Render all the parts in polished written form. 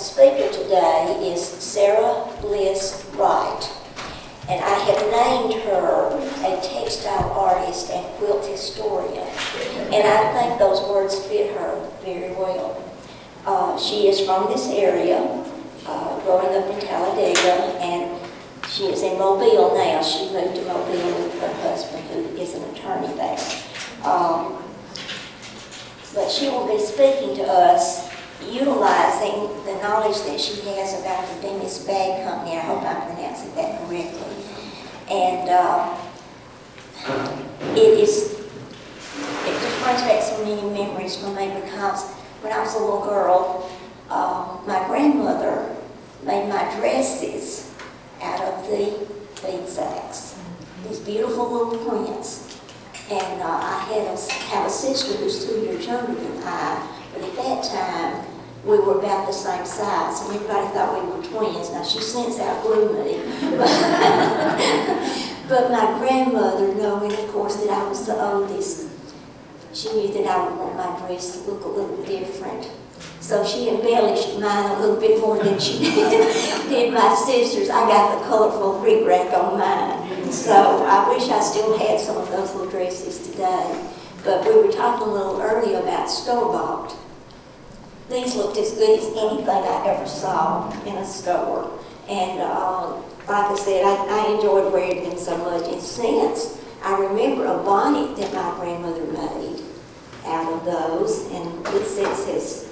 speaker today is Sarah Bliss Wright, and I have named her a textile artist and quilt historian, and I think those words fit her very well. She is from this area, growing up in Talladega, and she is in Mobile now. She moved to Mobile with her husband, who is an attorney there. But she will be speaking to us utilizing the knowledge that she has about the Bemis Bag Company. I hope I'm pronouncing that correctly. And it just brings back so many memories for me, because when I was a little girl, my grandmother made my dresses out of the bead sacks, these beautiful little prints. And I have a sister who's 2 years younger than I, but at that time, we were about the same size, and everybody thought we were twins. Now, she since outgrew me. But my grandmother, knowing, of course, that I was the oldest, she knew that I would want my dress to look a little different. So she embellished mine a little bit more than she did my sister's. I got the colorful bric rack on mine. So I wish I still had some of those little dresses today. But we were talking a little earlier about store-bought. These looked as good as anything I ever saw in a store. And like I said, I enjoyed wearing them so much. And since I remember a bonnet that my grandmother made out of those, and it since has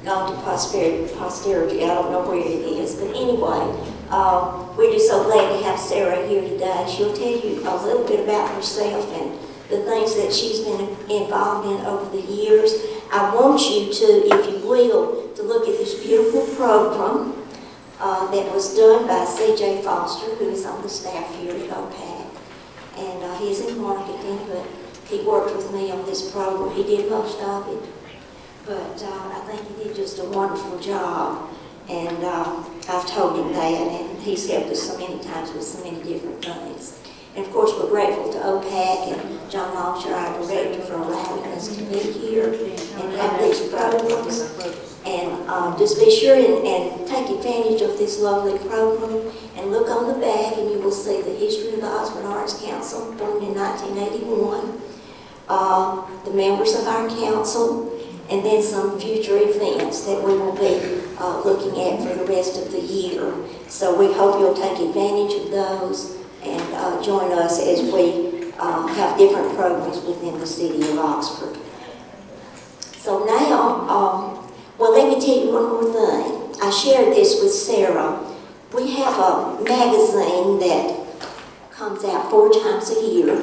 gone to posterity. I don't know where it is. But anyway, we're just so glad to have Sarah here today. She'll tell you a little bit about herself and the things that she's been involved in over the years. I want you to, if you will, to look at this beautiful program that was done by C.J. Foster, who is on the staff here at OPAC. And he's in marketing, but he worked with me on this program. He did most of it. But I think he did just a wonderful job. And I've told him that, and he's helped us so many times with so many different things. And of course, we're grateful to OPAC and John Longshire, our director, for allowing us to be here and have these programs. And just be sure and take advantage of this lovely program. And look on the back, and you will see the history of the Osborne Arts Council, formed in 1981, the members of our council, and then some future events that we will be looking at for the rest of the year. So we hope you'll take advantage of those and join us as we have different programs within the city of Oxford. So now, well, let me tell you one more thing. I shared this with Sarah. We have a magazine that comes out 4 times a year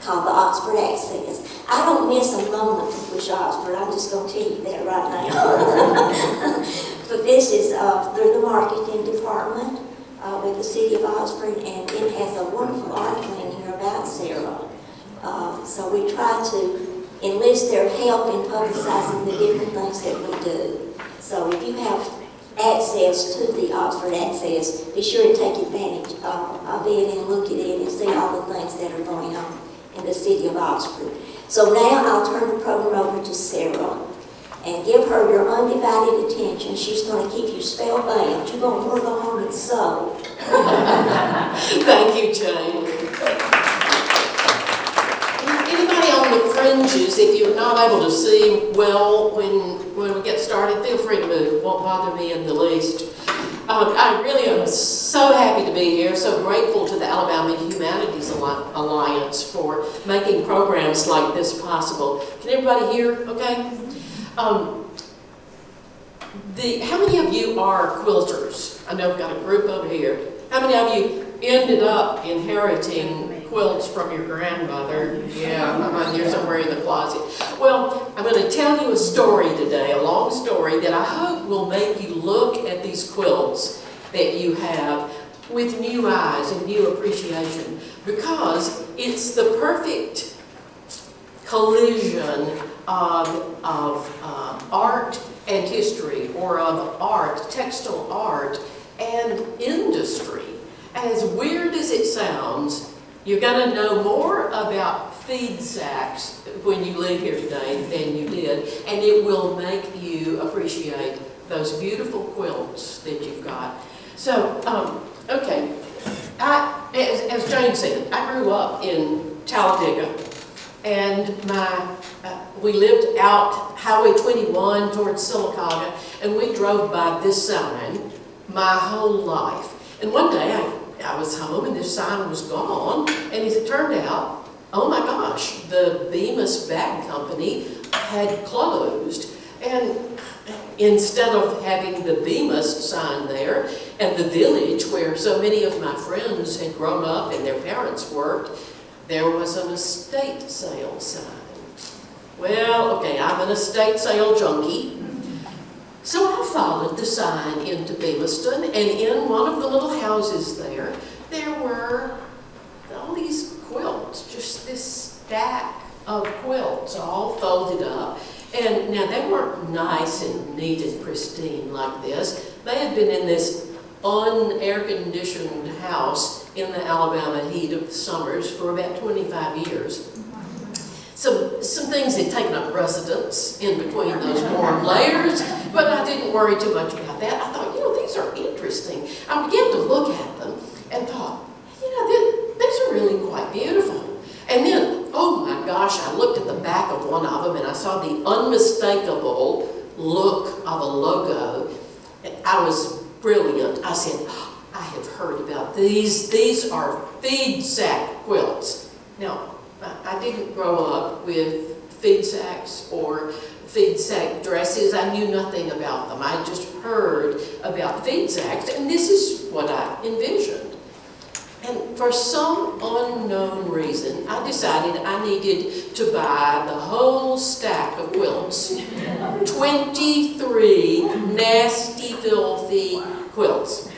called the Oxford Access. I don't miss a moment to push Oxford. I'm just going to tell you that right now. But this is through the marketing department with the city of Oxford, and it has a wonderful article in here about Sarah. So we try to enlist their help in publicizing the different things that we do. So if you have access to the Oxford Access, be sure to take advantage of it and look at it and see all the things that are going on in the city of Oxford. So now I'll turn the program over to Sarah and give her your undivided attention. She's going to keep you spellbound. You're going to work on her and sew. Thank you, Jane. Anybody on the fringes, if you're not able to see well when we get started, feel free to move. It won't bother me in the least. I really am so happy to be here, so grateful to the Alabama Humanities Alliance for making programs like this possible. Can everybody hear okay? How many of you are quilters? I know I've got a group over here. How many of you ended up inheriting quilts from your grandmother? Yeah, you're somewhere in the closet. Well, I'm going to tell you a story today, a long story that I hope will make you look at these quilts that you have with new eyes and new appreciation, because it's the perfect collision of art and history, or of art, textile art, and industry. As weird as it sounds, you're going to know more about feed sacks when you leave here today than you did, and it will make you appreciate those beautiful quilts that you've got. So, okay, as Jane said, I grew up in Talladega, and we lived out Highway 21 towards Sylacauga, and we drove by this sign my whole life. And one day I was home and this sign was gone, and as it turned out, oh my gosh, the Bemis Bag Company had closed. And instead of having the Bemis sign there at the village where so many of my friends had grown up and their parents worked, there was an estate sale sign. Well, okay, I'm an estate sale junkie. So I followed the sign into Bemiston, and in one of the little houses there were all these quilts, just this stack of quilts all folded up. And now they weren't nice and neat and pristine like this. They had been in this un-air-conditioned house in the Alabama heat of the summers for about 25 years. Some things had taken up residence in between those warm layers, but I didn't worry too much about that. I thought, these are interesting. I began to look at them and thought, these are really quite beautiful. And then, oh my gosh, I looked at the back of one of them and I saw the unmistakable look of a logo. I was brilliant. I said, I have heard about these. These are feed sack quilts. Now, I didn't grow up with feed sacks or feed sack dresses. I knew nothing about them. I just heard about feed sacks, and this is what I envisioned. And for some unknown reason, I decided I needed to buy the whole stack of quilts. 23 nasty, filthy quilts.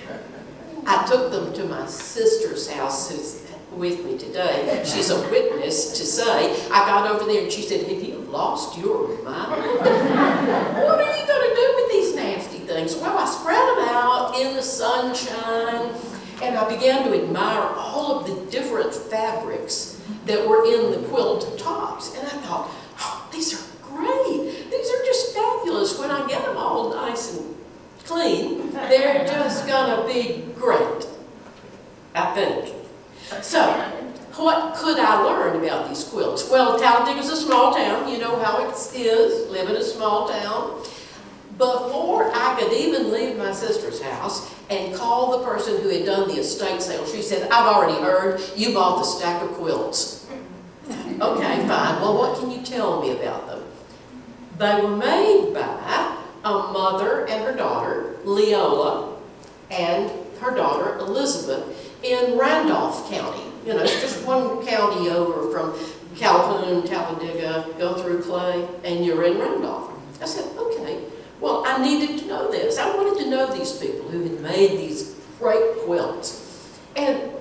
I took them to my sister's house, who's with me today. She's a witness to say, I got over there and she said, have you lost your mind? What are you going to do with these nasty things? Well, I spread them out in the sunshine, and I began to admire all of the different fabrics that were in the quilt tops. And I thought, oh, these are great. These are just fabulous. When I get them all nice and clean, they're just going to be great, I think. So, what could I learn about these quilts? Well, Talladega's a small town. You know how it is, live in a small town. Before I could even leave my sister's house and call the person who had done the estate sale, she said, I've already heard you bought the stack of quilts. Okay, fine. Well, what can you tell me about them? They were made by a mother and her daughter, Leola, and her daughter, Elizabeth, in Randolph County. It's just one county over from Calhoun, Talladega, go through Clay, and you're in Randolph. I said, okay, well, I needed to know this. I wanted to know these people who had made these great quilts. And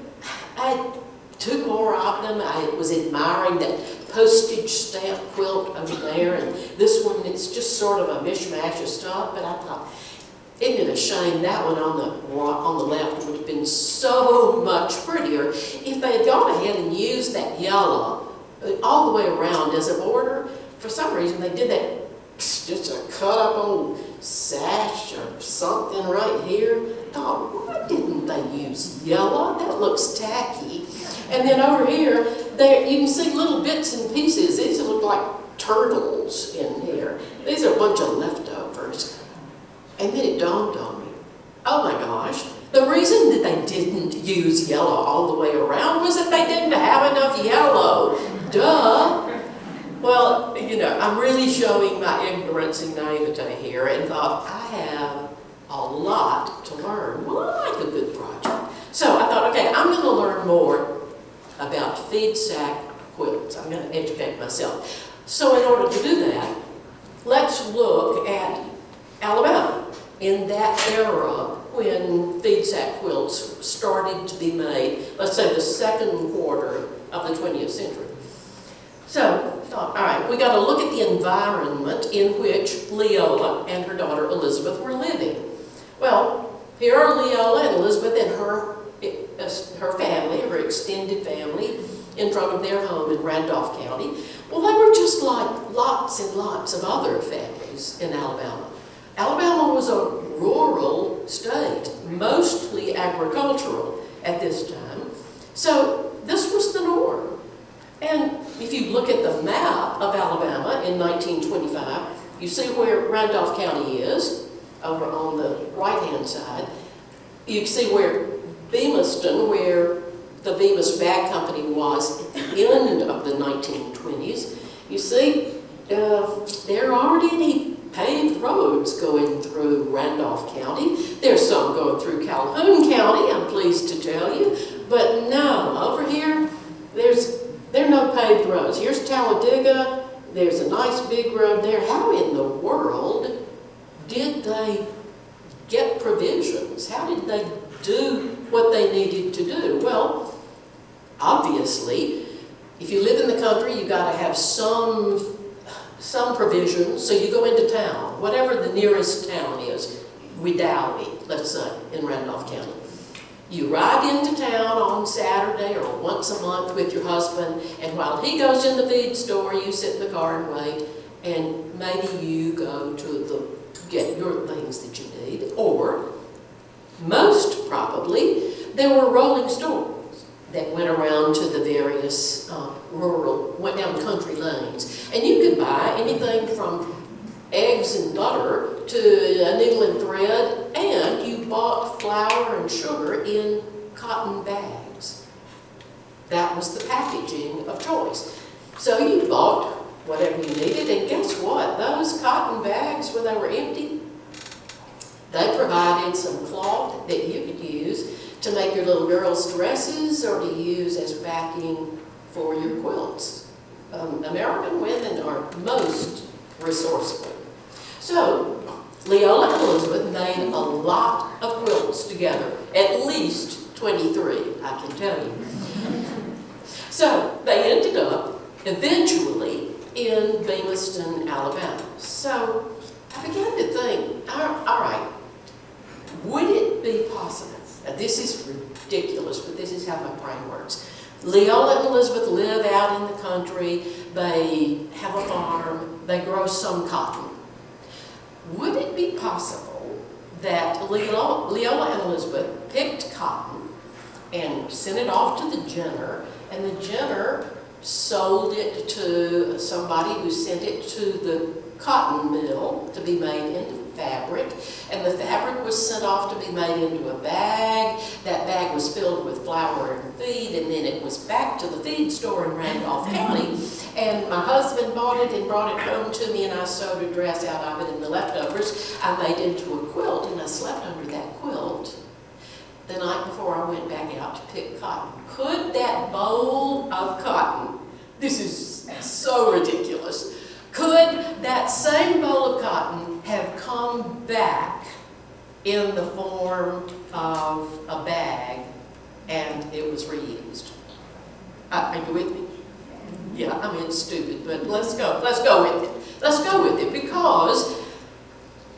I took more of them. I was admiring that postage stamp quilt over there, and this one, it's just sort of a mishmash of stuff, but I thought, isn't it a shame that one on the left would have been so much prettier if they had gone ahead and used that yellow all the way around as a border. For some reason, they did that just a cut up on sash or something right here. I thought, why didn't they use yellow? That looks tacky. And then over here, you can see little bits and pieces. These look like turtles in here. These are a bunch of leftovers. And then it dawned on me, oh my gosh, the reason that they didn't use yellow all the way around was that they didn't have enough yellow. Duh. Well, I'm really showing my ignorance and naivete here, and thought, I have a lot to learn. Well, I like a good project. So I thought, okay, I'm going to learn more about feed sack quilts. I'm going to educate myself. So in order to do that, let's look at Alabama in that era when feed sack quilts started to be made, let's say the second quarter of the 20th century. So, all right, we got to look at the environment in which Leola and her daughter Elizabeth were living. Well, here are Leola and Elizabeth and her family, her extended family, in front of their home in Randolph County. Well, they were just like lots and lots of other families in Alabama. Alabama was a rural state, mostly agricultural at this time. So this was the norm. And if you look at the map of Alabama in 1925, you see where Randolph County is, over on the right-hand side. You can see where Bemiston, where the Bemis Bag Company was at the end of the 1920s. You see, there aren't any paved roads going through Randolph County. There's some going through Calhoun County, I'm pleased to tell you. But no, over here, there are no paved roads. Here's Talladega. There's a nice big road there. How in the world did they get provisions? How did they do what they needed to do? Well, obviously, if you live in the country, you've got to have some provisions. So you go into town, whatever the nearest town is, Wedowee, let's say, in Randolph County. You ride into town on Saturday or once a month with your husband, and while he goes in the feed store, you sit in the car and wait, and maybe you go to get your things that you need, or most probably, there were rolling stores that went around to the various went down country lanes, and you could buy anything from eggs and butter to a needle and thread, and you bought flour and sugar in cotton bags. That was the packaging of choice. So you bought whatever you needed, and guess what? Those cotton bags, when they were empty, they provided some cloth that you could use to make your little girls' dresses or to use as backing for your quilts. American women are most resourceful. So, Leola and Elizabeth made a lot of quilts together, at least 23, I can tell you. So, they ended up eventually in Bemiston, Alabama. So, I began to think, all right, would it be possible? Now, this is ridiculous, but this is how my brain works. Leola and Elizabeth live out in the country. They have a farm. They grow some cotton. Would it be possible that Leola and Elizabeth picked cotton and sent it off to the ginner, and the ginner sold it to somebody who sent it to the cotton mill to be made into fabric, and the fabric was sent off to be made into a bag. That bag was filled with flour and feed, and then it was back to the feed store in Randolph County, and my husband bought it and brought it home to me, and I sewed a dress out of it, and the leftovers I made into a quilt, and I slept under that quilt the night before I went back out to pick cotton. Could that bowl of cotton, this is so ridiculous, could that same bowl of cotton have come back in the form of a bag and it was reused? Are you with me? Yeah, I mean, it's stupid, but let's go with it. Let's go with it because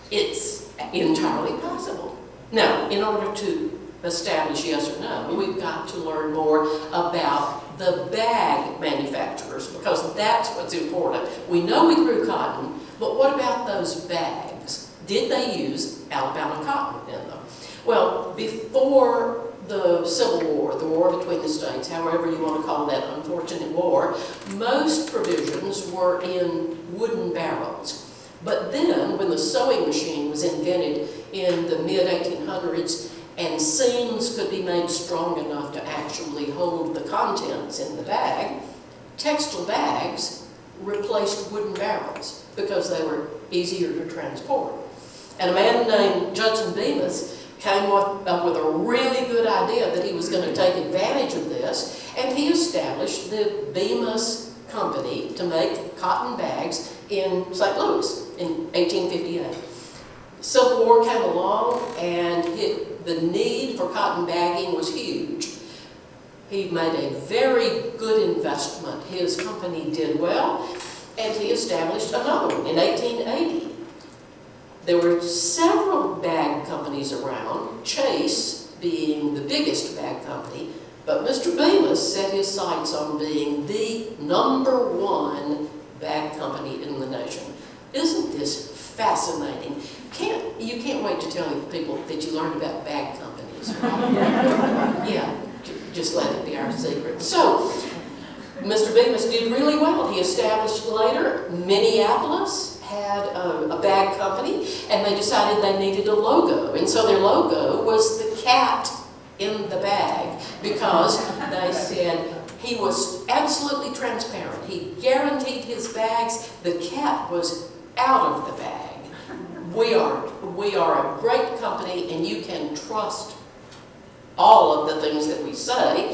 it's entirely possible. Now, in order to establish yes or no, we've got to learn more about the bag manufacturers, because that's what's important. We know we grew cotton, but what about those bags? Did they use Alabama cotton in them? Well, before the Civil War, the war between the states, however you want to call that unfortunate war, most provisions were in wooden barrels. But then, when the sewing machine was invented in the mid-1800s, and seams could be made strong enough to actually hold the contents in the bag, textile bags replaced wooden barrels because they were easier to transport. And a man named Judson Bemis came up with a really good idea that he was going to take advantage of this, and he established the Bemis Company to make cotton bags in St. Louis in 1858. The Civil War came along, and the need for cotton bagging was huge. He made a very good investment. His company did well, and he established another one in 1880. There were several bag companies around, Chase being the biggest bag company, But Mr. Bemis set his sights on being the #1 bag company in the nation. Isn't this fascinating? You can't wait to tell people that you learned about bag companies, right? Yeah, just let it be our secret. So, Mr. Bemis did really well. He established later Minneapolis had a bag company, and they decided they needed a logo. And so their logo was the cat in the bag, because they said he was absolutely transparent. He guaranteed his bags. The cat was out of the bag. We are a great company, and you can trust all of the things that we say.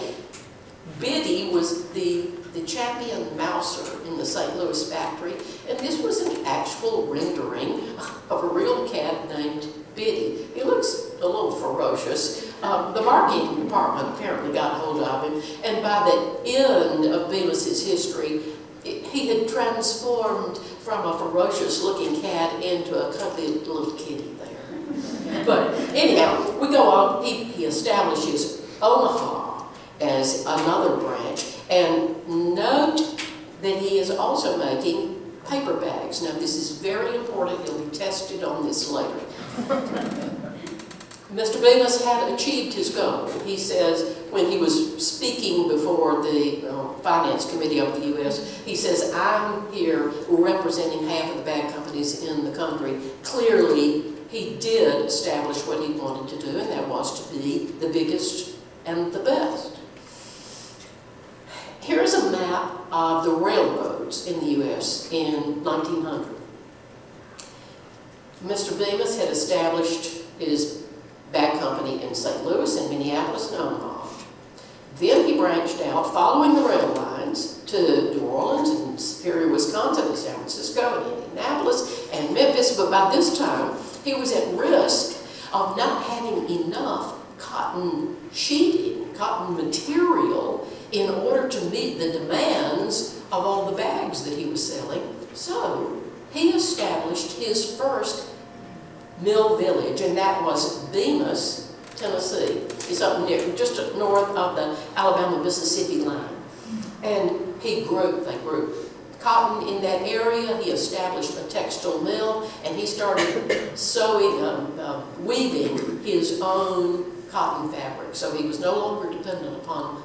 Biddy was the champion mouser in the St. Louis factory, and this was an actual rendering of a real cat named Biddy. He looks a little ferocious. The marketing department apparently got hold of him, and by the end of Bemis's history, he had transformed from a ferocious-looking cat into a cuddly little kitty there. But anyhow, we go on. He establishes Omaha as another branch, and note that he is also making paper bags. Now, this is very important. He'll be tested on this later. Mr. Bemis had achieved his goal. He says, when he was speaking before the Finance Committee of the U.S., he says, I'm here representing half of the bag companies in the country. Clearly, he did establish what he wanted to do, and that was to be the biggest and the best. Here's a map of the railroads in the U.S. in 1900. Mr. Bemis had established his bag company in St. Louis and Minneapolis and Omaha. Then he branched out, following the rail lines, to New Orleans and Superior, Wisconsin, and San Francisco, and Indianapolis, and Memphis. But by this time, he was at risk of not having enough cotton sheeting, cotton material, in order to meet the demands of all the bags that he was selling. So he established his first mill village, and that was Bemis, Tennessee. It's up near, just north of the Alabama-Mississippi line. And they grew cotton in that area. He established a textile mill, and he started weaving his own cotton fabric. So he was no longer dependent upon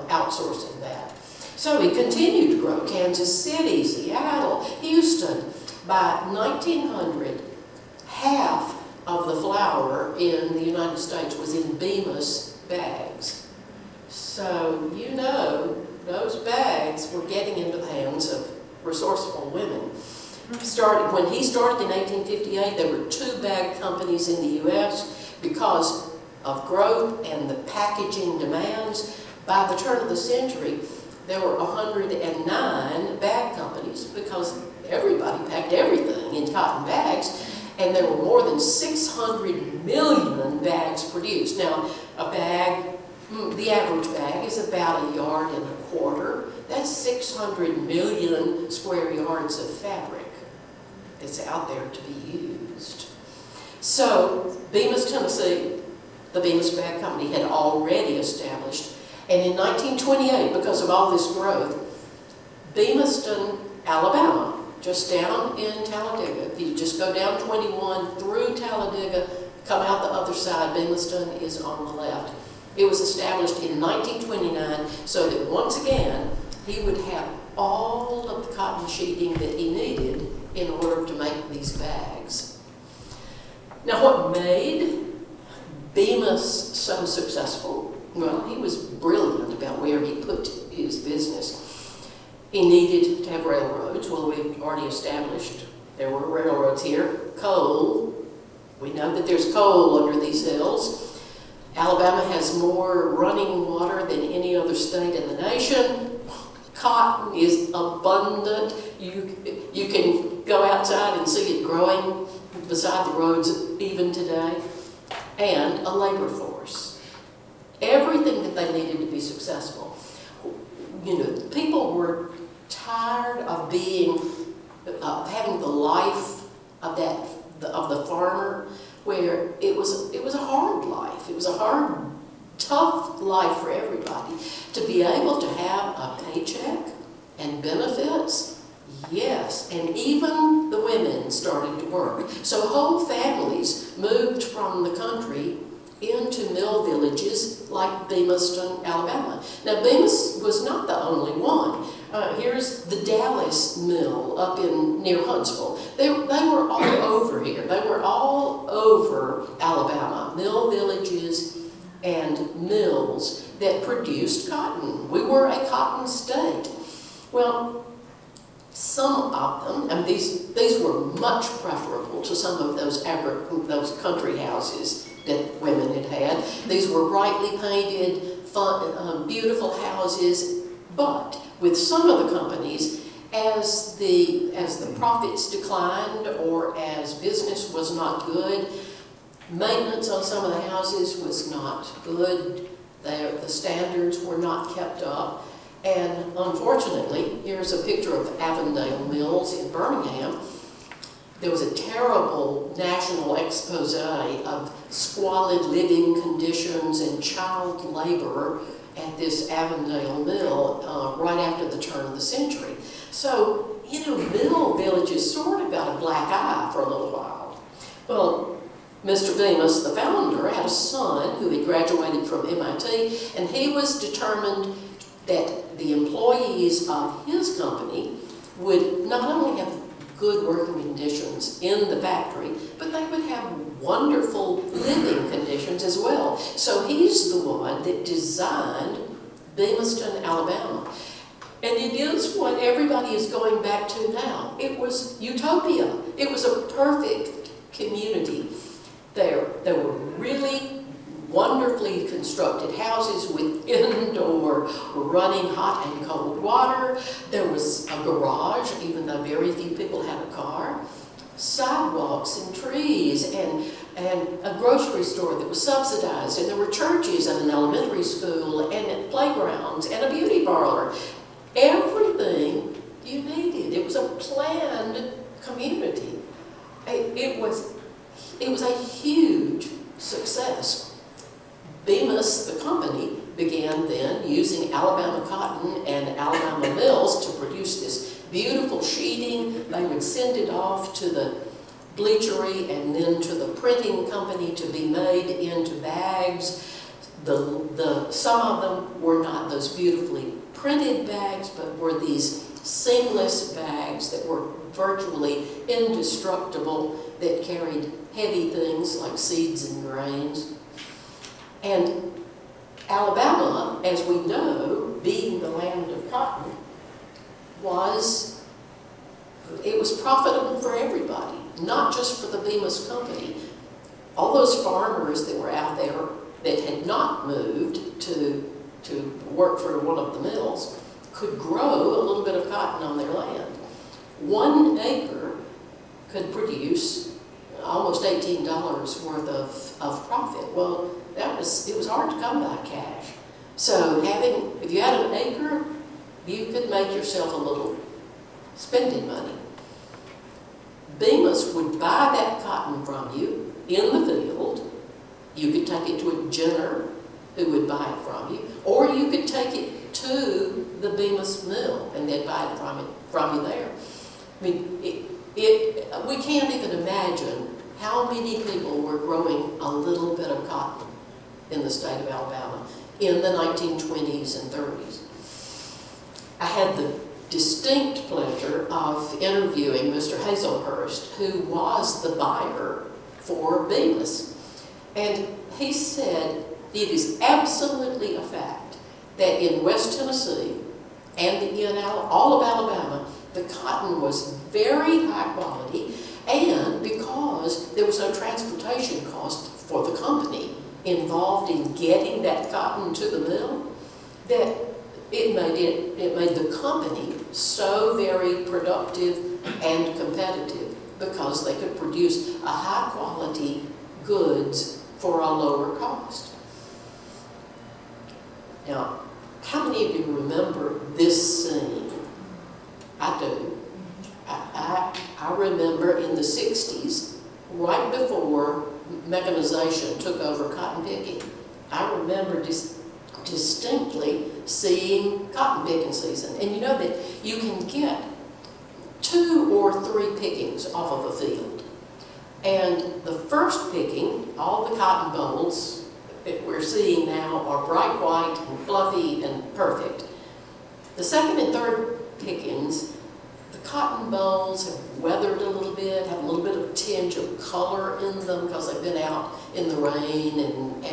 outsourcing that. So he continued to grow. Kansas City, Seattle, Houston. By 1900, half of the flour in the United States was in Bemis bags. So you know those bags were getting into the hands of resourceful women. When he started in 1858, there were 2 bag companies in the U.S. because of growth and the packaging demands. By the turn of the century, there were 109 bag companies because everybody packed everything in cotton bags, and there were more than 600 million bags produced. Now, a bag, the average bag is about 1.25 yards. That's 600 million square yards of fabric that's out there to be used. So, Bemis, Tennessee, the Bemis Bag Company had already established. And in 1928, because of all this growth, Bemiston, Alabama, just down in Talladega, if you just go down 21 through Talladega, come out the other side, Bemiston is on the left. It was established in 1929 so that once again, he would have all of the cotton sheeting that he needed in order to make these bags. Now, what made Bemis so successful? Well, he was brilliant about where he put his business. He needed to have railroads. Well, we've already established there were railroads here. Coal. We know that there's coal under these hills. Alabama has more running water than any other state in the nation. Cotton is abundant. You can go outside and see it growing beside the roads even today. And a labor force. Everything that they needed to be successful. You know, people were tired of having the life of the farmer, where it was a hard life. It was a hard tough life for everybody. To be able to have a paycheck and benefits, yes, and even the women started to work. So whole families moved from the country into mill villages like Bemiston, Alabama. Now, Bemis was not the only one. Here's the Dallas Mill up near Huntsville. They were all over here. They were all over Alabama, mill villages and mills that produced cotton. We were a cotton state. Well, some of them, and these were much preferable to some of those country houses that women had. These were brightly painted, fun, beautiful houses, but with some of the companies, as the profits declined or as business was not good, maintenance on some of the houses was not good. The standards were not kept up. And unfortunately, here's a picture of Avondale Mills in Birmingham. There was a terrible national expose of squalid living conditions and child labor at this Avondale Mill right after the turn of the century. So, mill villages sort of got a black eye for a little while. Well, Mr. Bemis, the founder, had a son who had graduated from MIT, and he was determined that the employees of his company would not only have good working conditions in the factory, but they would have wonderful living conditions as well. So he's the one that designed Bemiston, Alabama. And it is what everybody is going back to now. It was utopia. It was a perfect community there. There were really wonderfully constructed houses with indoor running hot and cold water. There was a garage, even though very few people had a car. Sidewalks and trees and a grocery store that was subsidized. And there were churches and an elementary school and playgrounds and a beauty parlor. Everything you needed. It was a planned community. It was a huge success. Bemis, the company, began then using Alabama cotton and Alabama mills to produce this beautiful sheeting. They would send it off to the bleachery and then to the printing company to be made into bags. Some of them were not those beautifully printed bags, but were these seamless bags that were virtually indestructible, that carried heavy things like seeds and grains. And Alabama, as we know, being the land of cotton, was profitable for everybody, not just for the Bemis company. All those farmers that were out there that had not moved to work for one of the mills could grow a little bit of cotton on their land. 1 acre could produce almost $18 worth of profit. Well, it was hard to come by cash. So if you had an acre, you could make yourself a little spending money. Bemis would buy that cotton from you in the field. You could take it to a ginner who would buy it from you, or you could take it to the Bemis mill and they'd buy it from you there. I mean, we can't even imagine how many people were growing a little bit of cotton in the state of Alabama in the 1920s and 30s. I had the distinct pleasure of interviewing Mr. Hazelhurst, who was the buyer for Bemis. And he said it is absolutely a fact that in West Tennessee and in all of Alabama, the cotton was very high quality, and because there was no transportation cost for the company involved in getting that cotton to the mill, that it made the company so very productive and competitive because they could produce a high quality goods for a lower cost. Now, how many of you remember this scene? I do. I remember in the 60s, right before mechanization took over cotton picking, I remember distinctly seeing cotton picking season. And you know that you can get 2 or 3 pickings off of a field. And the first picking, all the cotton bolls that we're seeing now are bright white and fluffy and perfect. The second and third pickings, the cotton bolls have weathered a little bit, have a little bit of tinge of color in them because they've been out in the rain, and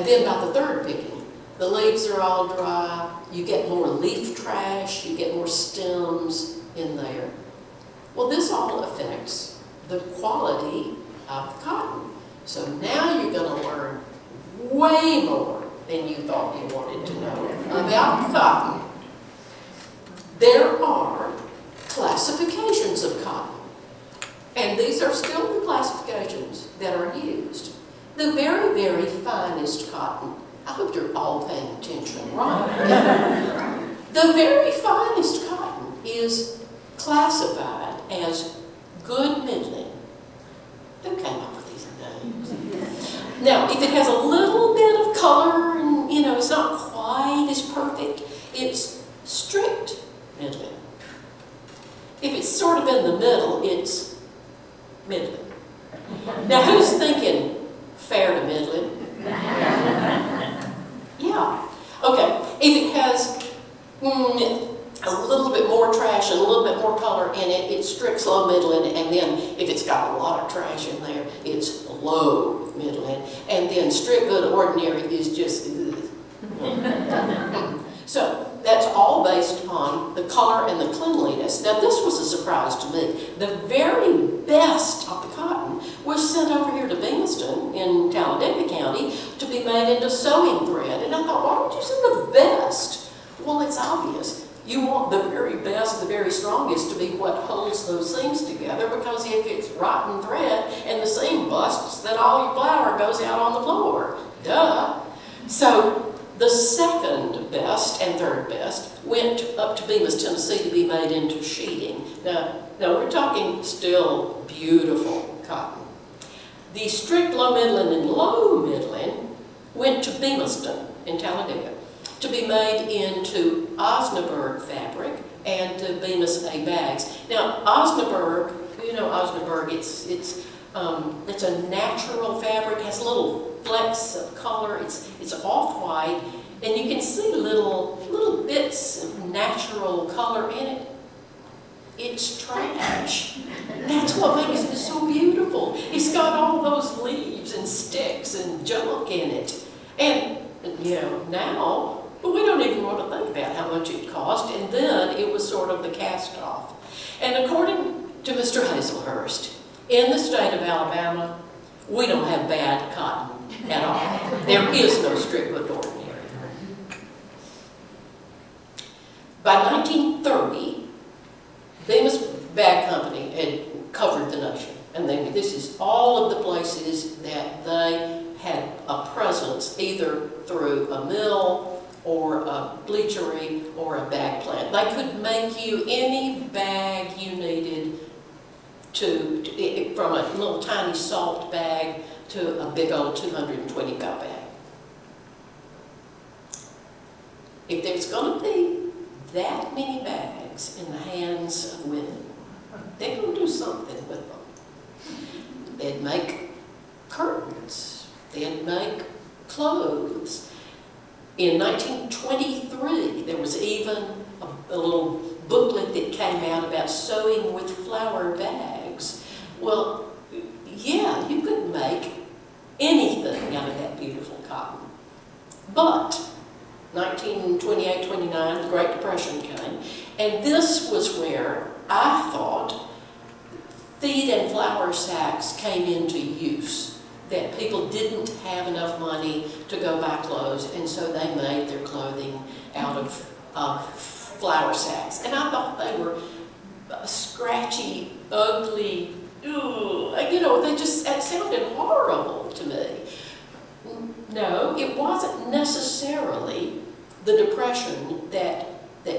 then about the third picking, the leaves are all dry, you get more leaf trash, you get more stems in there. Well, this all affects the quality of the cotton. So now you're going to learn way more than you thought you wanted to know about cotton. There are classifications of cotton, and these are still the classifications that are used. The very, very finest cotton, I hope you're all paying attention, right? The very finest cotton is classified as good middling. Who came up with these names? Now, if it has a little bit of color and, you know, it's not quite as perfect, it's strict middling. If it's sort of in the middle, it's middling. Now, who's thinking fair to middling? Yeah. Okay. If it has a little bit more trash and a little bit more color in it, it's strict slow middling, and then if it's got a lot of trash in there, it's low middling, and then strict good ordinary is just So that's all based on the color and the cleanliness. Now this was a surprise to me. The very best of the cotton was sent over here to Bemiston in Talladega County to be made into sewing thread. And I thought, why would you send the best? Well, it's obvious. You want the very best, the very strongest to be what holds those seams together, because if it's rotten thread and the seam busts, then all your flour goes out on the floor. Duh. So the second best and third best went up to Bemis, Tennessee to be made into sheeting. Now we're talking still beautiful cotton. The strict low middling and low middling went to Bemiston in Talladega to be made into Osnaburg fabric and to Bemis bags. Now Osnaburg, you know Osnaburg, it's a natural fabric, has little flecks of color, it's off-white, and you can see little bits of natural color in it. It's trash. That's what makes it so beautiful. It's got all those leaves and sticks and junk in it. And, you know, now, but we don't even want to think about how much it cost, and then it was sort of the cast-off. And according to Mr. Hazelhurst, in the state of Alabama, we don't have bad cotton at all. There is no strict good ordinary. By 1930, Bemis Bag Company had covered the nation. And this is all of the places that they had a presence, either through a mill or a bleachery or a bag plant. They could make you any bag you needed from a little tiny salt bag to a big old 220 pound bag. If there's going to be that many bags in the hands of women, they're going to do something with them. They'd make curtains. They'd make clothes. In 1923, there was even a little booklet that came out about sewing with flower bags. Well, yeah, you could make anything out of that beautiful cotton. But 1928-29, the Great Depression came, and this was where I thought feed and flour sacks came into use, that people didn't have enough money to go buy clothes, and so they made their clothing out of flour sacks. And I thought they were scratchy, ugly, you know, it sounded horrible to me. No, it wasn't necessarily the Depression that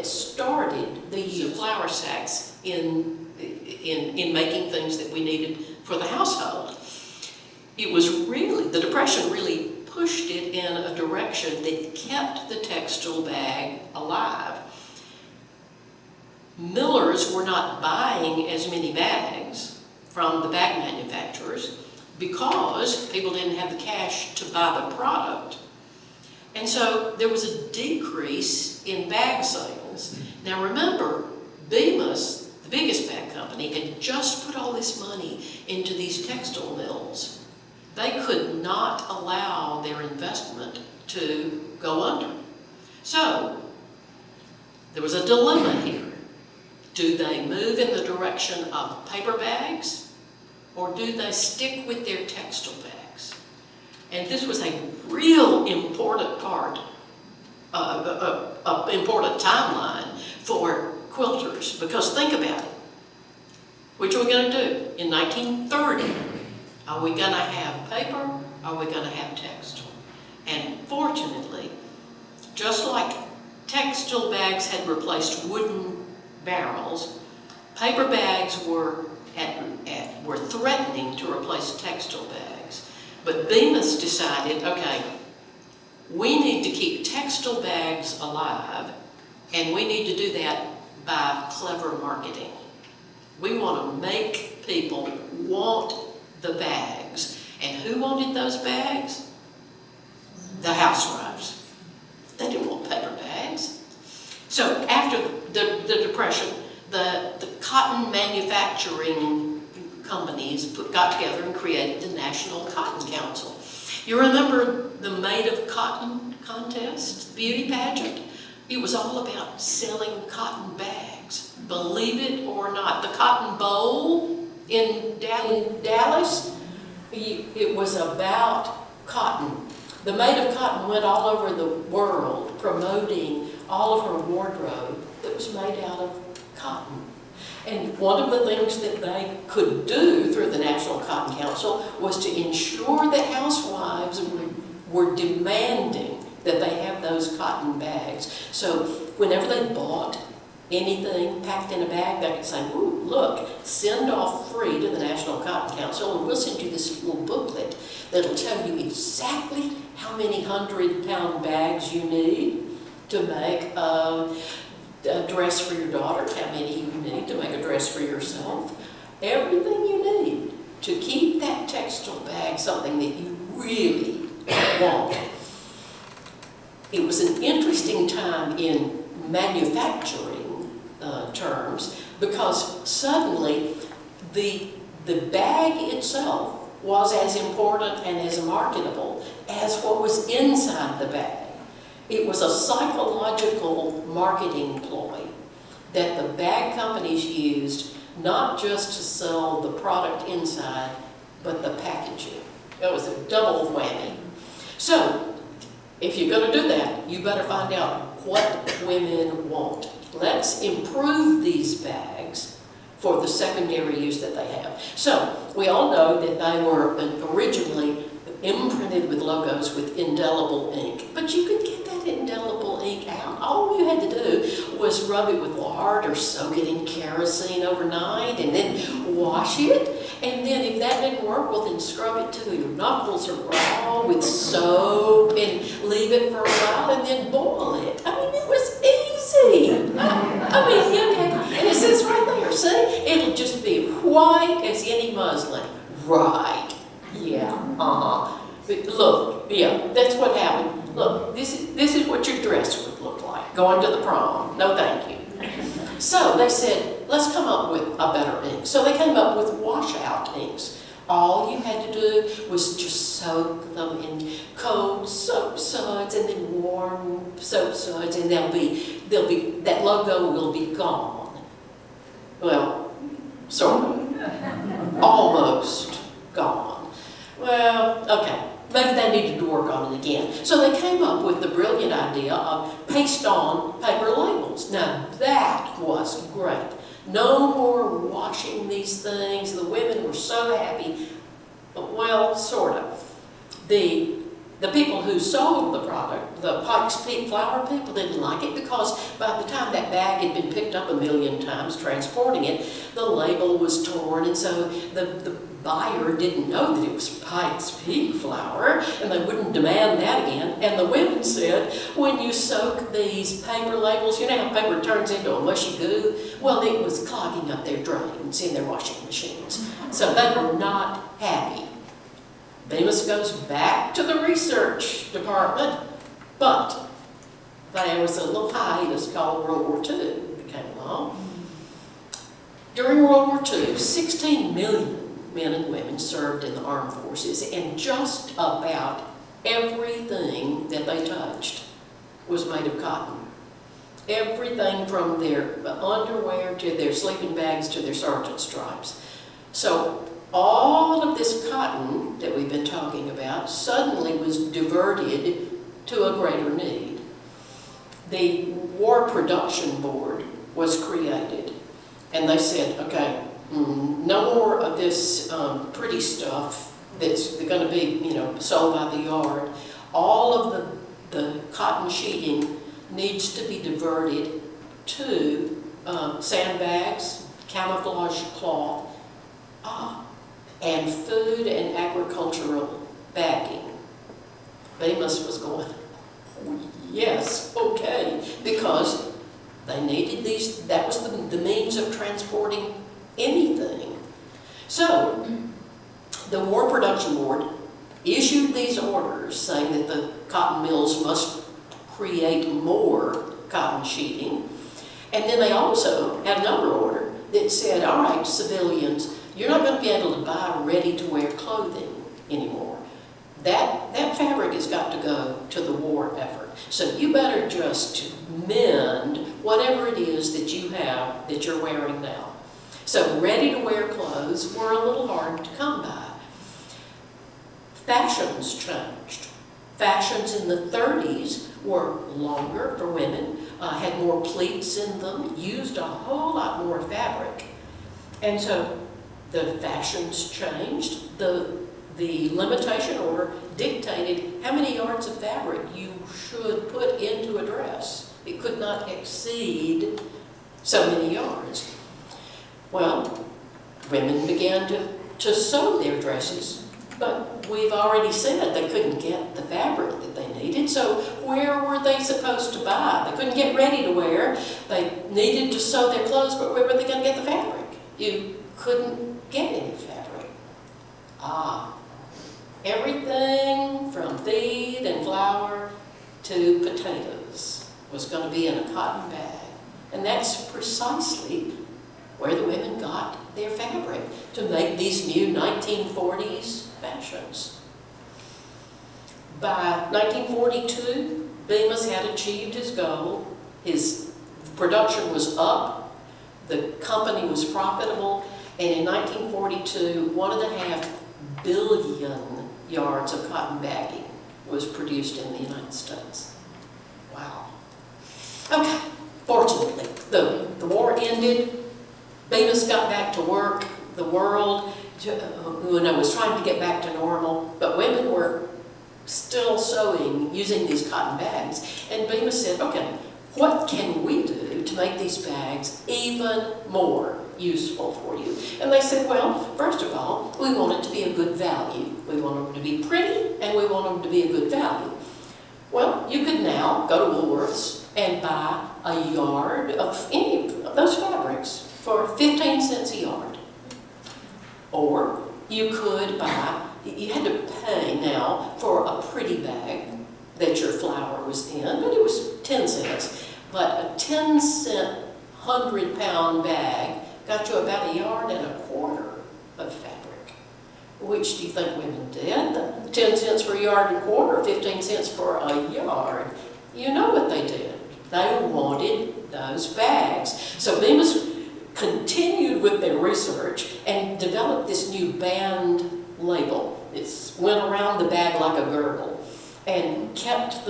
started the use of flour sacks in making things that we needed for the household. It was really, the Depression really pushed it in a direction that kept the textile bag alive. Millers were not buying as many bags from the bag manufacturers because people didn't have the cash to buy the product. And so there was a decrease in bag sales. Now remember, Bemis, the biggest bag company, had just put all this money into these textile mills. They could not allow their investment to go under. So there was a dilemma here. Do they move in the direction of paper bags, or do they stick with their textile bags? And this was a real important part, important timeline for quilters, because think about it. Which are we going to do? In 1930, are we going to have paper? Are we going to have textile? And fortunately, just like textile bags had replaced wooden barrels, paper bags were threatening to replace textile bags. But Bemis decided, okay, we need to keep textile bags alive, and we need to do that by clever marketing. We want to make people want the bags. And who wanted those bags? The housewives. They didn't want paper bags. So after the Depression, the cotton manufacturing companies got together and created the National Cotton Council. You remember the Maid of Cotton contest, beauty pageant? It was all about selling cotton bags. Believe it or not, the Cotton Bowl in Dallas, it was about cotton. The Maid of Cotton went all over the world promoting all of her wardrobe that was made out of cotton. And one of the things that they could do through the National Cotton Council was to ensure that housewives were demanding that they have those cotton bags. So whenever they bought anything packed in a bag, they could say, ooh, look, send off free to the National Cotton Council, and we'll send you this little booklet that'll tell you exactly how many 100-pound bags you need to make a dress for your daughter, how many you need to make a dress for yourself, everything you need to keep that textile bag something that you really want. It was an interesting time in manufacturing terms, because suddenly the bag itself was as important and as marketable as what was inside the bag. It was a psychological marketing ploy that the bag companies used, not just to sell the product inside, but the packaging. It was a double whammy. So, if you're going to do that, you better find out what women want. Let's improve these bags for the secondary use that they have. So, we all know that they were originally imprinted with logos with indelible ink, but you could get that indelible ink out. All you had to do was rub it with lard or soak it in kerosene overnight and then wash it. And then if that didn't work, well then scrub it till your knuckles are raw with soap and leave it for a while and then boil it. I mean, it was easy. I mean, you can, and it says right there, see? It'll just be white as any muslin. Right. Yeah, But look, yeah, that's what happened. Look, this is what your dress would look like, going to the prom. No, thank you. So they said, let's come up with a better ink. So they came up with washout inks. All you had to do was just soak them in cold soap suds and then warm soap suds, and they'll be that logo will be gone. Well, sort of, almost gone. Well, okay, maybe they needed to work on it again. So they came up with the brilliant idea of paste-on paper labels. Now that was great. No more washing these things. The women were so happy. Well, sort of. The The people who sold the product, the Pikes Peak flour people, didn't like it because by the time that bag had been picked up a million times transporting it, the label was torn, and so the buyer didn't know that it was Pikes Peak flour, and they wouldn't demand that again. And the women said, when you soak these paper labels, you know how paper turns into a mushy goo? Well, it was clogging up their drains in their washing machines. So they were not happy. Bemis goes back to the research department, but there was a little hiatus called World War II that came along. During World War II, 16 million men and women served in the armed forces, and just about everything that they touched was made of cotton. Everything from their underwear to their sleeping bags to their sergeant stripes. So all of this cotton that we've been talking about suddenly was diverted to a greater need. The War Production Board was created, and they said, okay, no more of this pretty stuff that's going to be, sold by the yard. All of the cotton sheeting needs to be diverted to sandbags, camouflage cloth, and food and agricultural bagging. Bemis was going, oh, yes, okay, because they needed these, that was the means of transporting anything. So, the War Production Board issued these orders saying that the cotton mills must create more cotton sheeting. And then they also had another order that said, all right, civilians, you're not going to be able to buy ready-to-wear clothing anymore. That fabric has got to go to the war effort. So you better just mend whatever it is that you have that you're wearing now. So ready-to-wear clothes were a little hard to come by. Fashions changed. Fashions in the 30s were longer for women, had more pleats in them, used a whole lot more fabric. And so the fashions changed. The limitation order dictated how many yards of fabric you should put into a dress. It could not exceed so many yards. Well, women began to sew their dresses, but we've already said they couldn't get the fabric that they needed, so where were they supposed to buy? They couldn't get ready to wear. They needed to sew their clothes, but where were they going to get the fabric? You couldn't get any fabric. Everything from feed and flour to potatoes was going to be in a cotton bag. And that's precisely where the women got their fabric to make these new 1940s fashions. By 1942, Bemis had achieved his goal. His production was up, the company was profitable, and in 1942, 1.5 billion yards of cotton bagging was produced in the United States. Wow. Okay, fortunately, the war ended. Bemis got back to work. The world was trying to get back to normal, but women were still sewing using these cotton bags. And Bemis said, okay, what can we do to make these bags even more useful for you? And they said, well, first of all, we want it to be a good value. We want them to be pretty, and we want them to be a good value. Well, you could now go to Woolworths and buy a yard of any of those fabrics for 15 cents a yard. Or you could buy, you had to pay now for a pretty bag that your flour was in, but it was 10 cents. But a 10-cent 100-pound bag got you about 1.25 yards of fabric. Which do you think women did? 10 cents for 1.25 yards, 15 cents for a yard. You know what they did. They wanted those bags. So Bemis continued with their research and developed this new band label. It went around the bag like a girdle and kept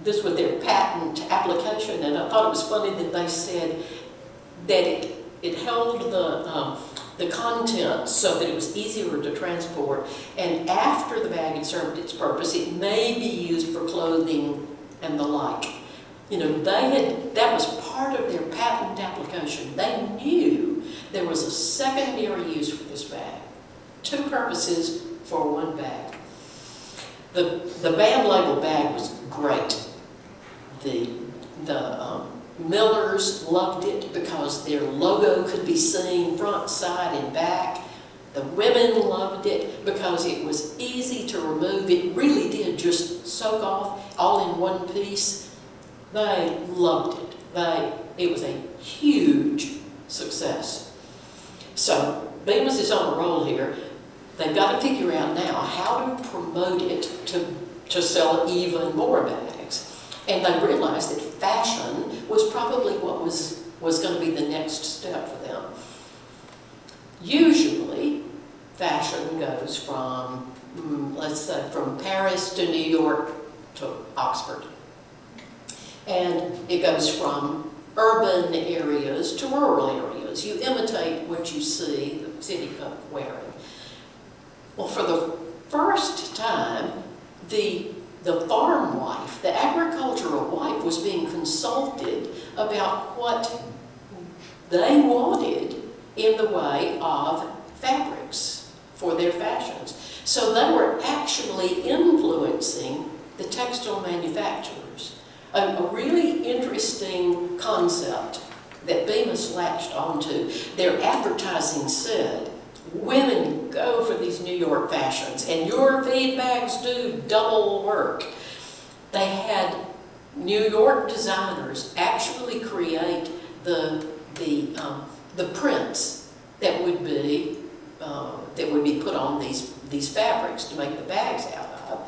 this was their patent application, and I thought it was funny that they said that it held the contents so that it was easier to transport. And after the bag had served its purpose, it may be used for clothing and the like. You know, that was part of their patent application. They knew there was a secondary use for this bag. 2 purposes for 1 bag. The band label bag was great. The millers loved it because their logo could be seen front, side, and back. The women loved it because it was easy to remove. It really did just soak off all in one piece. They loved it. It was a huge success. So Bemis is on a roll here. They've got to figure out now how to promote it to sell even more bags. And they realized that fashion was probably what was going to be the next step for them. Usually, fashion goes from, let's say, from Paris to New York to Oxford. And it goes from urban areas to rural areas. You imitate what you see the city folk wearing. Well, for the first time, the farm wife, the agricultural wife, was being consulted about what they wanted in the way of fabrics for their fashions. So they were actually influencing the textile manufacturers. A really interesting concept that Bemis latched onto. Their advertising said, women, go for these New York fashions, and your feed bags do double work. They had New York designers actually create the prints that would be put on these fabrics to make the bags out of.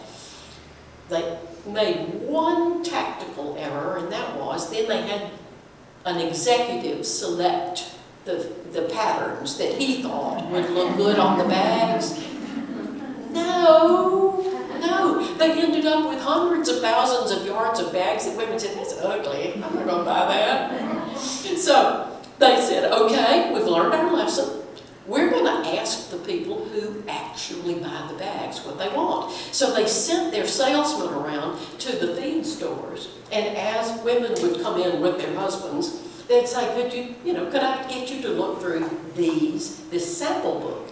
They made one tactical error, and that was then they had an executive select the patterns that he thought would look good on the bags. No. They ended up with hundreds of thousands of yards of bags that women said, that's ugly, I'm not going to buy that. So they said, okay, we've learned our lesson. We're going to ask the people who actually buy the bags what they want. So they sent their salesmen around to the feed stores, and as women would come in with their husbands, they'd say, could I get you to look through this sample book?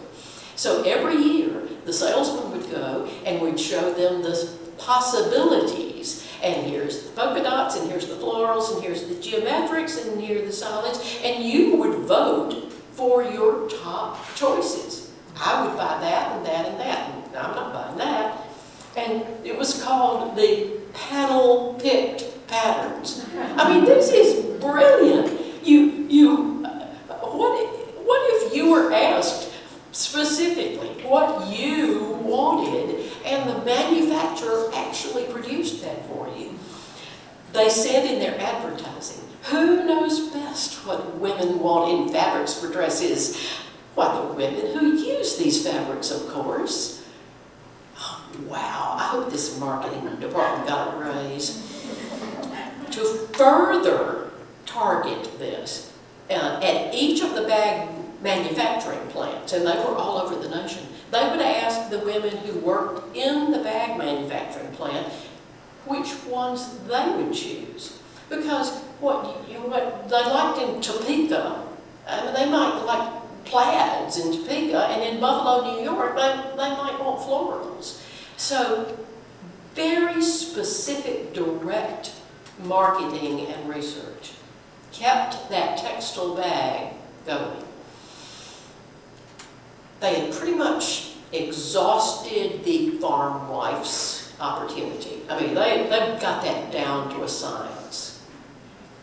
So every year, the salesman would go and we'd show them the possibilities. And here's the polka dots, and here's the florals, and here's the geometrics, and here are the solids. And you would vote for your top choices. I would buy that and that and that. And I'm not buying that. And it was called the panel-picked patterns. I mean, this is brilliant. What if you were asked specifically what you wanted, and the manufacturer actually produced that for you? They said in their advertising, who knows best what women want in fabrics for dresses? Why, the women who use these fabrics, of course. Oh, wow, I hope this marketing department got a raise. To further target this, at each of the bag manufacturing plants, and they were all over the nation, they would ask the women who worked in the bag manufacturing plant which ones they would choose. Because what they liked in Topeka, they might like plaids in Topeka, and in Buffalo, New York, they might want florals. So very specific, direct marketing and research kept that textile bag going. They had pretty much exhausted the farm wife's opportunity. I mean, they've got that down to a science.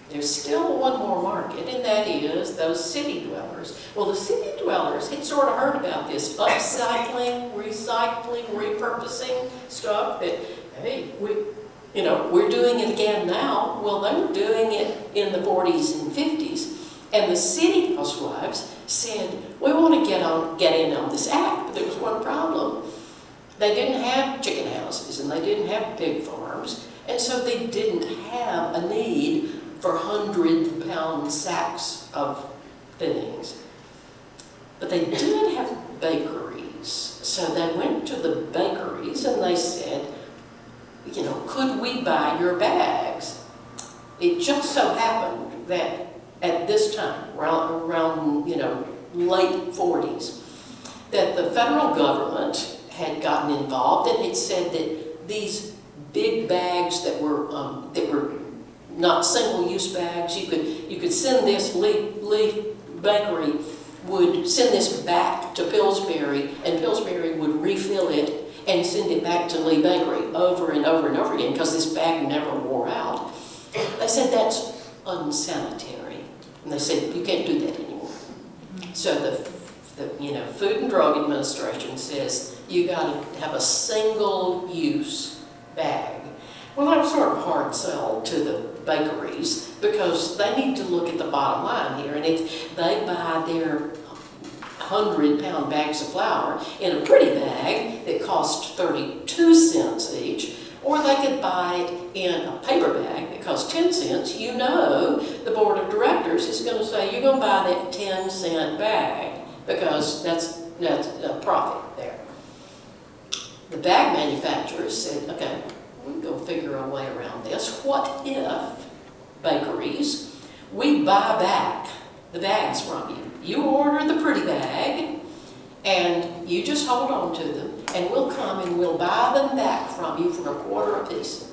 There's still one more market, and that is those city dwellers. Well, the city dwellers had sort of heard about this upcycling, recycling, repurposing stuff that, hey, we're doing it again now. Well, they were doing it in the 40s and 50s. And the city housewives said, we want to get in on this act. But there was one problem. They didn't have chicken houses, and they didn't have pig farms. And so they didn't have a need for 100-pound sacks of things. But they did have bakeries. So they went to the bakeries and they said, you know, could we buy your bags? It just so happened that at this time, around you know, late 40s, that the federal government had gotten involved and had said that these big bags that were not single-use bags, you could send this Leaf Bakery would send this back to Pillsbury, and Pillsbury would refill it and send it back to Lee Bakery over and over and over again because this bag never wore out. They said that's unsanitary, and they said you can't do that anymore. So the you know, Food and Drug Administration says you got to have a single-use bag. Well, that was sort of a hard sell to the bakeries because they need to look at the bottom line here, and if they buy their 100-pound bags of flour in a pretty bag that cost 32 cents each, or they could buy it in a paper bag that costs 10 cents, you know the board of directors is going to say, you're going to buy that 10-cent bag because that's a profit there. The bag manufacturers said, okay, we're going to figure a way around this. What if, bakeries, we buy back the bags from you? You order the pretty bag, and you just hold on to them, and we'll come and we'll buy them back from you for a quarter apiece.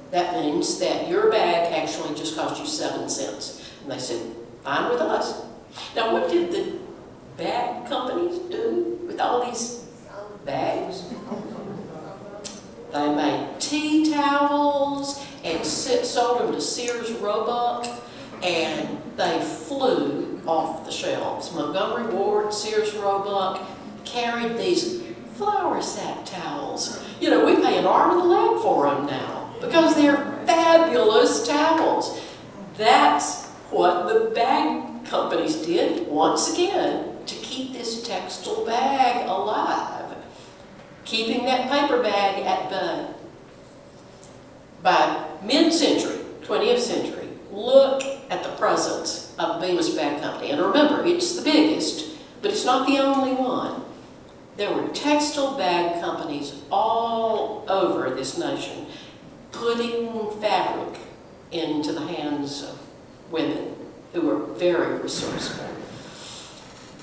That means that your bag actually just cost you 7 cents. And they said, fine with us. Now, what did the bag companies do with all these bags? They made tea towels and sold them to Sears Roebuck, and they flew off the shelves. Montgomery Ward, Sears Roebuck carried these flour sack towels. You know, we pay an arm and a leg for them now because they're fabulous towels. That's what the bag companies did, once again, to keep this textile bag alive, keeping that paper bag at bay. By mid-century, 20th century, look at the presence of Bemis Bag Company. And remember, it's the biggest, but it's not the only one. There were textile bag companies all over this nation putting fabric into the hands of women who were very resourceful.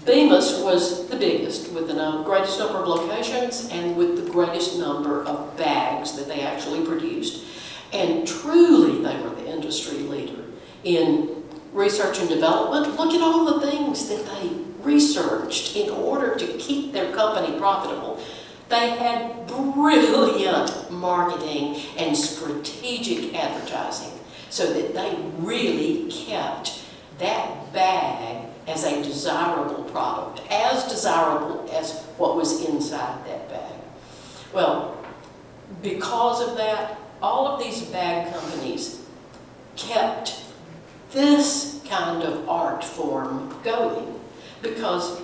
Bemis was the biggest, with the greatest number of locations and with the greatest number of bags that they actually produced. And truly, they were the industry leader in research and development. Look at all the things that they researched in order to keep their company profitable. They had brilliant marketing and strategic advertising so that they really kept that bag as a desirable product, as desirable as what was inside that bag. Well, because of that, all of these bag companies kept this kind of art form going because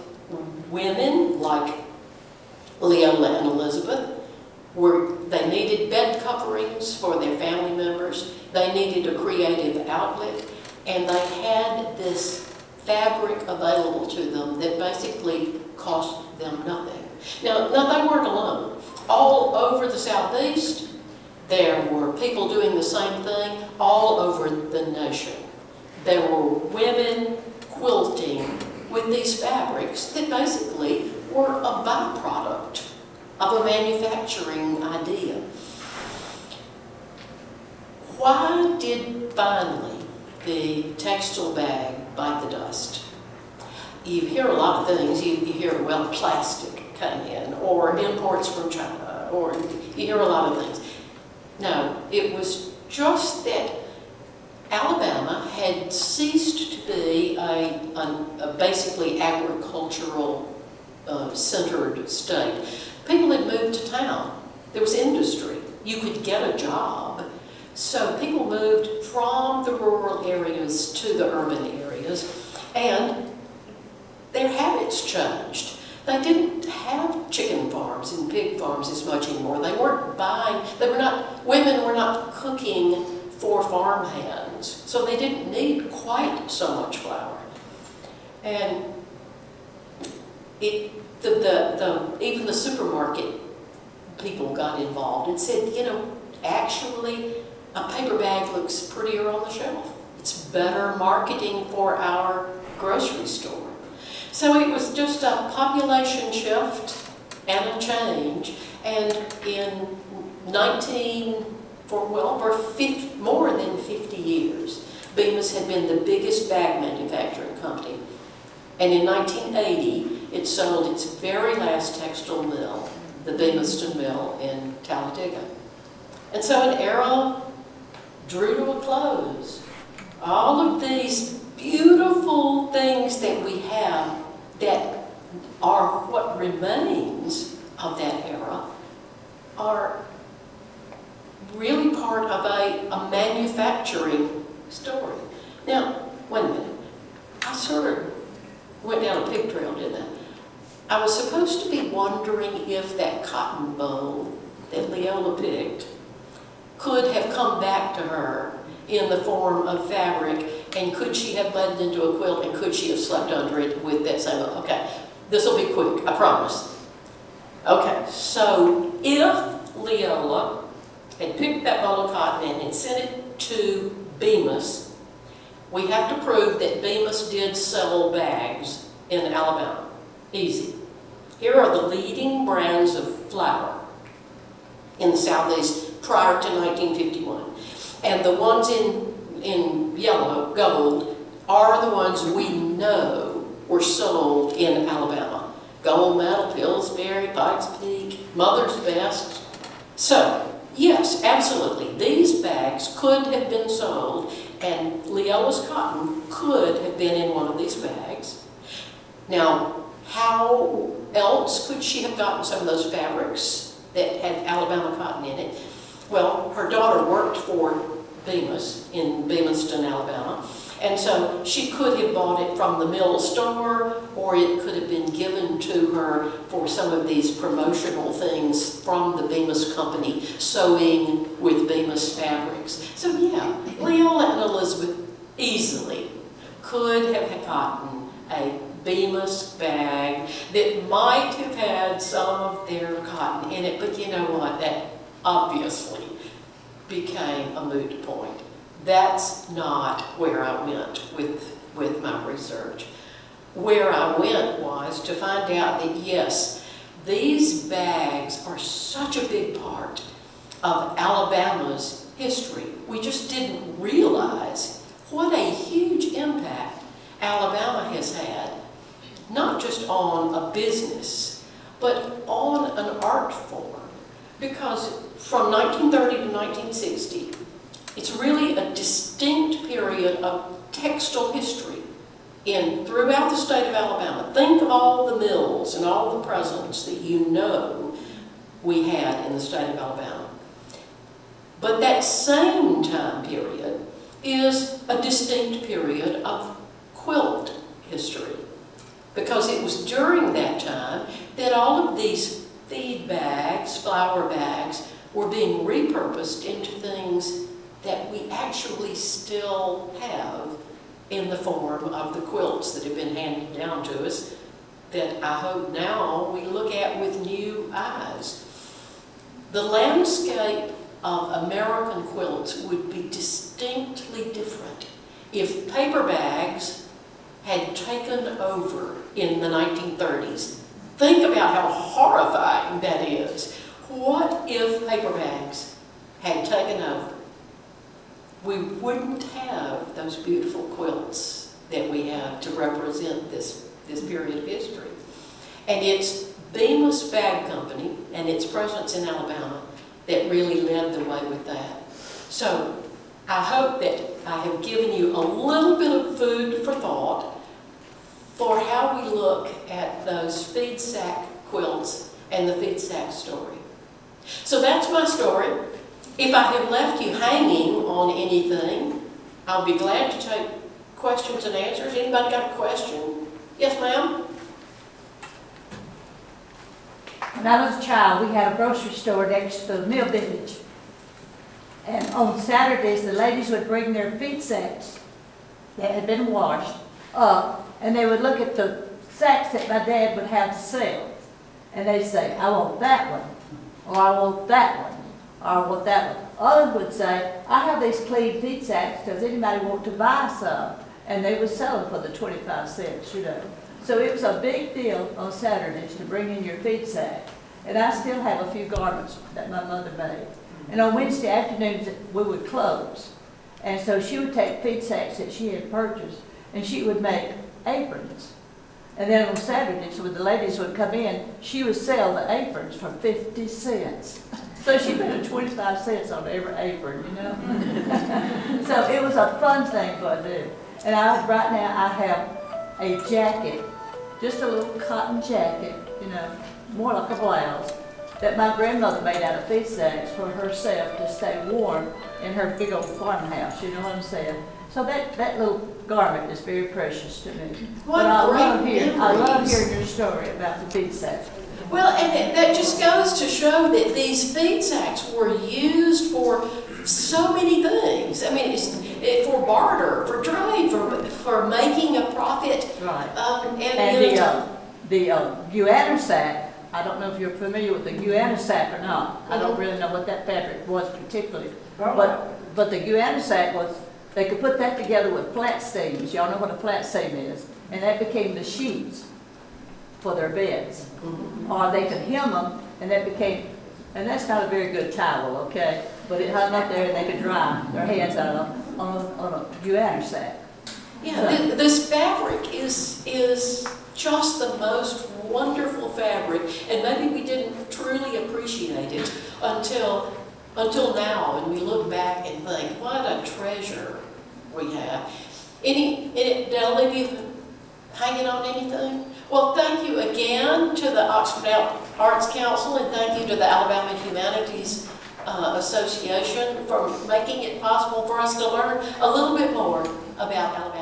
women like Leola and Elizabeth they needed bed coverings for their family members, they needed a creative outlet, and they had this fabric available to them that basically cost them nothing. Now they weren't alone. All over the Southeast, there were people doing the same thing all over the nation. There were women quilting with these fabrics that basically were a byproduct of a manufacturing idea. Why did finally the textile bag bite the dust? You hear a lot of things. You hear, well, plastic came in, or imports from China, or you hear a lot of things. No, it was just that Alabama had ceased to be a basically agricultural centered state. People had moved to town. There was industry. You could get a job. So people moved from the rural areas to the urban areas, and their habits changed. They didn't have chicken farms and pig farms as much anymore. They weren't buying, women were not cooking for farm hands, so they didn't need quite so much flour. And even the supermarket people got involved and said, you know, actually a paper bag looks prettier on the shelf. It's better marketing for our grocery store. So it was just a population shift and a change. And in more than 50 years, Bemis had been the biggest bag manufacturing company. And in 1980, it sold its very last textile mill, the Bemiston Mill in Talladega. And so an era drew to a close. All of these beautiful things that we have that are what remains of that era are really part of a manufacturing story. Now, wait a minute. I sort of went down a pig trail, didn't I? I was supposed to be wondering if that cotton bowl that Leola picked could have come back to her in the form of fabric, and could she have blended into a quilt, and could she have slept under it with that same, okay, this will be quick, I promise. Okay, so if Leola had picked that bowl of cotton and had sent it to Bemis, we have to prove that Bemis did sell bags in Alabama. Easy. Here are the leading brands of flour in the Southeast prior to 1951. And the ones in yellow, gold, are the ones we know were sold in Alabama. Gold Medal, Pillsbury, Pikes Peak, Mother's Best. So, yes, absolutely, these bags could have been sold, and Leola's cotton could have been in one of these bags. Now, how else could she have gotten some of those fabrics that had Alabama cotton in it? Well, her daughter worked for Bemis in Bemiston, Alabama, and so she could have bought it from the mill store, or it could have been given to her for some of these promotional things from the Bemis Company, sewing with Bemis fabrics. So yeah, Leola and Elizabeth easily could have gotten a Bemis bag that might have had some of their cotton in it, but you know what, that obviously became a moot point. That's not where I went with my research. Where I went was to find out that yes, these bags are such a big part of Alabama's history. We just didn't realize what a huge impact Alabama has had, not just on a business, but on an art form. Because from 1930 to 1960, it's really a distinct period of textile history throughout the state of Alabama. Think of all the mills and all the presence that you know we had in the state of Alabama. But that same time period is a distinct period of quilt history, because it was during that time that all of these feed bags, flour bags, were being repurposed into things that we actually still have in the form of the quilts that have been handed down to us, that I hope now we look at with new eyes. The landscape of American quilts would be distinctly different if paper bags had taken over in the 1930s. Think about how horrifying that is. What if paper bags had taken over? We wouldn't have those beautiful quilts that we have to represent this period of history. And it's Bemis Bag Company and its presence in Alabama that really led the way with that. So I hope that I have given you a little bit of food for thought for how we look at those feed sack quilts and the feed sack story. So that's my story. If I have left you hanging on anything, I'll be glad to take questions and answers. Anybody got a question? Yes, ma'am? When I was a child, we had a grocery store next to the mill village. And on Saturdays, the ladies would bring their feed sacks that had been washed up, and they would look at the sacks that my dad would have to sell. And they'd say, I want that one, or I want that one, or I want that one. Others would say, I have these clean feed sacks, does anybody want to buy some? And they would sell them for the 25 cents, you know. So it was a big deal on Saturdays to bring in your feed sack. And I still have a few garments that my mother made. And on Wednesday afternoons, we would close. And so she would take feed sacks that she had purchased, and she would make aprons. And then on Saturdays, when the ladies would come in, she would sell the aprons for 50 cents. So she paid 25 cents on every apron, you know? So it was a fun thing for her to do. And right now, I have a jacket, just a little cotton jacket, you know, more like a blouse, that my grandmother made out of feed sacks for herself to stay warm in her big old farmhouse, you know what I'm saying? So that little garment is very precious to me. What But I love memories. hearing your story about the feed sack. Well, and that just goes to show that these feed sacks were used for so many things. I mean, for barter, for trade, for making a profit. Right. And the Guyana sack, I don't know if you're familiar with the Guyana sack or not. I don't really know what that fabric was particularly. But the Guyana sack was, they could put that together with flat seams. Y'all know what a flat seam is. And that became the sheets for their beds. Or they could hem them, and that became, and that's not a very good towel, okay? But it hung up there and they could dry their hands on a Guyana sack. yeah, this fabric is just the most wonderful fabric, and maybe we didn't truly appreciate it until now, and we look back and think, what a treasure we have. Did I leave you hanging on anything? Well, thank you again to the Oxford Arts Council, and thank you to the Alabama Humanities Association for making it possible for us to learn a little bit more about Alabama.